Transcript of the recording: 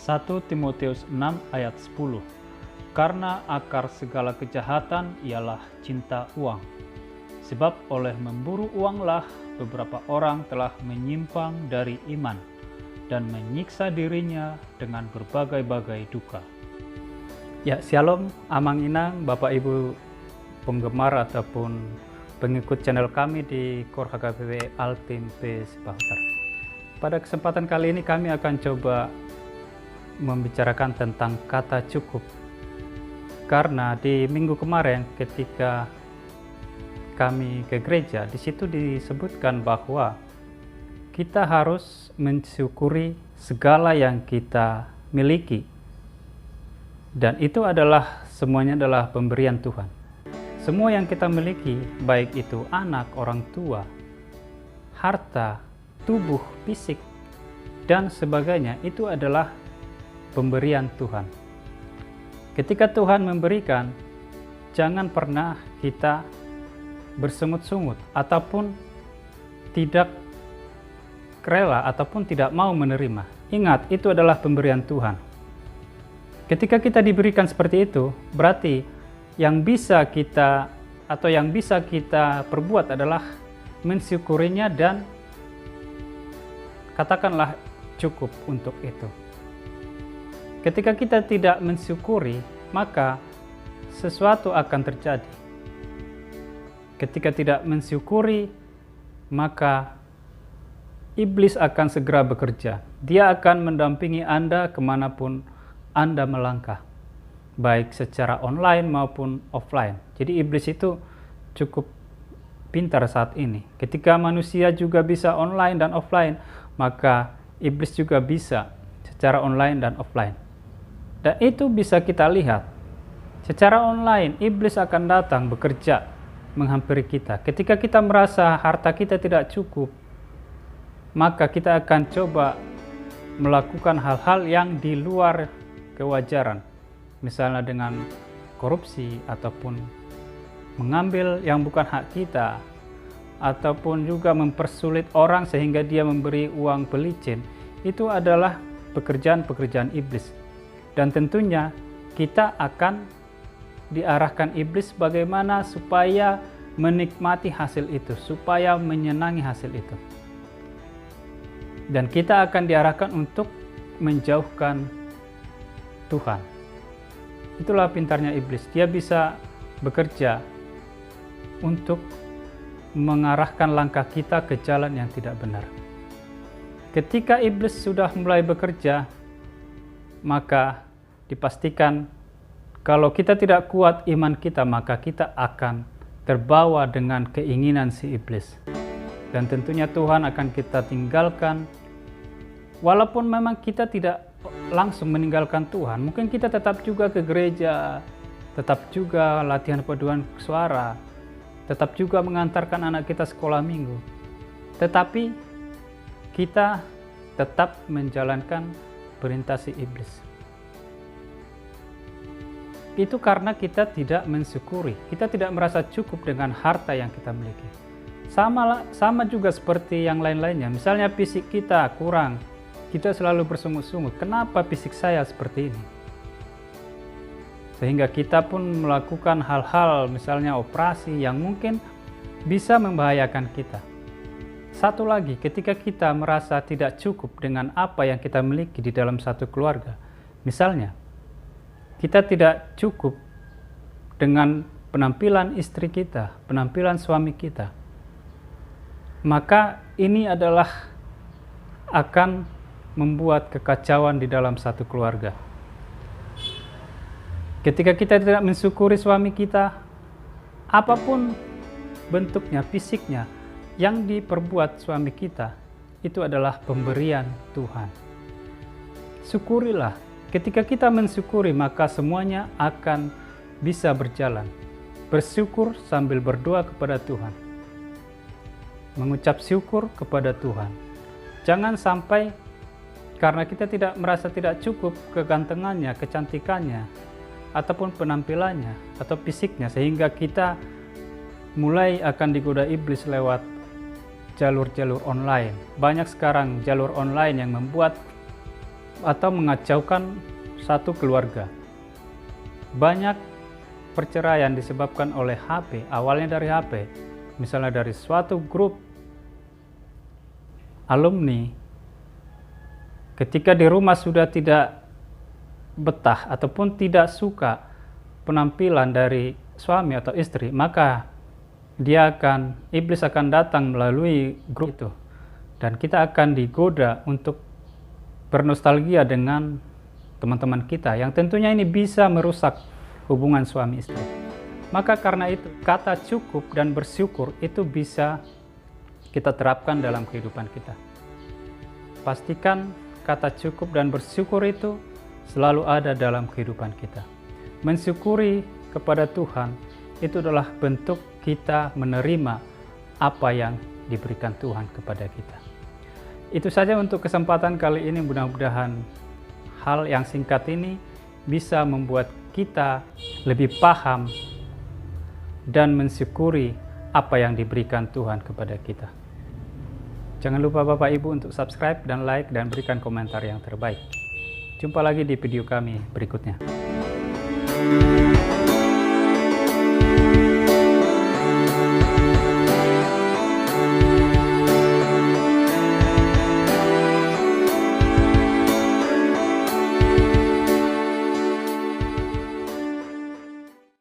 1 Timotius 6 ayat 10. Karena akar segala kejahatan ialah cinta uang. Sebab oleh memburu uanglah beberapa orang telah menyimpang dari iman dan menyiksa dirinya dengan berbagai-bagai duka. Ya, shalom, amang inang Bapak Ibu penggemar ataupun pengikut channel kami di KOR HKBP Altim P Sepahutar. Pada kesempatan kali ini kami akan coba membicarakan tentang kata cukup. Karena di minggu kemarin ketika kami ke gereja, di situ disebutkan bahwa kita harus mensyukuri segala yang kita miliki. Dan itu adalah semuanya adalah pemberian Tuhan. Semua yang kita miliki, baik itu anak, orang tua, harta, tubuh, fisik, dan sebagainya, itu adalah pemberian Tuhan. Ketika Tuhan memberikan, jangan pernah kita bersungut-sungut ataupun tidak rela ataupun tidak mau menerima. Ingat, itu adalah pemberian Tuhan. Ketika kita diberikan seperti itu, berarti yang bisa kita perbuat adalah mensyukurinya dan katakanlah cukup untuk itu. Ketika kita tidak mensyukuri, maka sesuatu akan terjadi. Ketika tidak mensyukuri, maka iblis akan segera bekerja. Dia akan mendampingi Anda kemanapun Anda melangkah, baik secara online maupun offline. Jadi iblis itu cukup pintar saat ini. Ketika manusia juga bisa online dan offline, maka iblis juga bisa secara online dan offline. Dan itu bisa kita lihat. Secara online, iblis akan datang bekerja menghampiri kita. Ketika kita merasa harta kita tidak cukup, maka kita akan coba melakukan hal-hal yang di luar kewajaran. Misalnya dengan korupsi ataupun mengambil yang bukan hak kita, ataupun juga mempersulit orang sehingga dia memberi uang pelicin. Itu adalah pekerjaan-pekerjaan iblis. Dan tentunya kita akan diarahkan iblis bagaimana supaya menikmati hasil itu, supaya menyenangi hasil itu. Dan kita akan diarahkan untuk menjauhkan Tuhan. Itulah pintarnya iblis. Dia bisa bekerja untuk mengarahkan langkah kita ke jalan yang tidak benar. Ketika iblis sudah mulai bekerja, maka dipastikan kalau kita tidak kuat iman kita, maka kita akan terbawa dengan keinginan si iblis. Dan tentunya Tuhan akan kita tinggalkan. Walaupun memang kita tidak langsung meninggalkan Tuhan, mungkin kita tetap juga ke gereja, tetap juga latihan paduan suara, tetap juga mengantarkan anak kita sekolah minggu. Tetapi kita tetap menjalankan perintah si iblis. Itu karena kita tidak mensyukuri, kita tidak merasa cukup dengan harta yang kita miliki. Sama juga seperti yang lain-lainnya. Misalnya fisik kita kurang, kita selalu bersungut-sungut, kenapa fisik saya seperti ini? Sehingga kita pun melakukan hal-hal misalnya operasi yang mungkin bisa membahayakan kita. Satu lagi, ketika kita merasa tidak cukup dengan apa yang kita miliki di dalam satu keluarga, misalnya kita tidak cukup dengan penampilan istri kita, penampilan suami kita, maka ini adalah akan membuat kekacauan di dalam satu keluarga. Ketika kita tidak mensyukuri suami kita, apapun bentuknya, fisiknya, yang diperbuat suami kita, itu adalah pemberian Tuhan. Syukurilah. Ketika kita mensyukuri, maka semuanya akan bisa berjalan. Bersyukur sambil berdoa kepada Tuhan. Mengucap syukur kepada Tuhan. Jangan sampai karena kita tidak merasa tidak cukup kegantengannya, kecantikannya, ataupun penampilannya, atau fisiknya, sehingga kita mulai akan digoda iblis lewat jalur-jalur online. Banyak sekarang jalur online yang membuat atau mengacaukan satu keluarga. Banyak perceraian disebabkan oleh HP, awalnya dari HP. Misalnya dari suatu grup alumni, ketika di rumah sudah tidak betah ataupun tidak suka penampilan dari suami atau istri, maka iblis akan datang melalui grup itu, dan kita akan digoda untuk bernostalgia dengan teman-teman kita, yang tentunya ini bisa merusak hubungan suami istri. Maka karena itu, kata cukup dan bersyukur itu bisa kita terapkan dalam kehidupan kita. Pastikan kata cukup dan bersyukur itu selalu ada dalam kehidupan kita. Mensyukuri kepada Tuhan itu adalah bentuk kita menerima apa yang diberikan Tuhan kepada kita. Itu saja untuk kesempatan kali ini. Mudah-mudahan hal yang singkat ini bisa membuat kita lebih paham dan mensyukuri apa yang diberikan Tuhan kepada kita. Jangan lupa Bapak Ibu untuk subscribe dan like dan berikan komentar yang terbaik. Jumpa lagi di video kami berikutnya.